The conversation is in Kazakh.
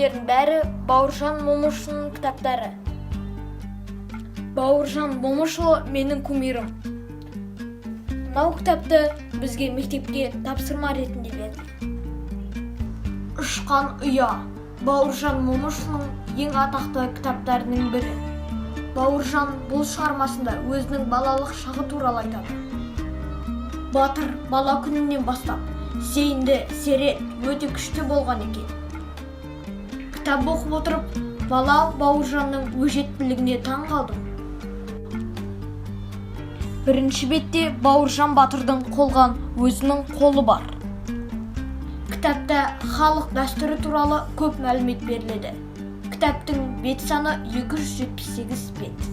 кітаптердің бәрі Бауыржан Момышұлының кітаптары. Бауыржан Момышұлы менің кумирім. Мынау кітапты бізге мектепке тапсырма ретінде берді. Ұшқан ұя Бауыржан Момышұлының ең атақты кітаптарының бірі. Бауыржан бұл шығармасында өзінің балалық шағы туралы айтады. Батыр бала күнінен бастап зейінді, серет, өте күшті болған екен. Кітап оқып отырып, бала Бауыржанның өжеттілігіне таң қалдым. Бірінші бетте Бауыржан батырдың қолған өзінің қолы бар. Кітапта халық дәстүрі туралы көп мәлімет беріледі. Кітаптың бет саны 278 бет.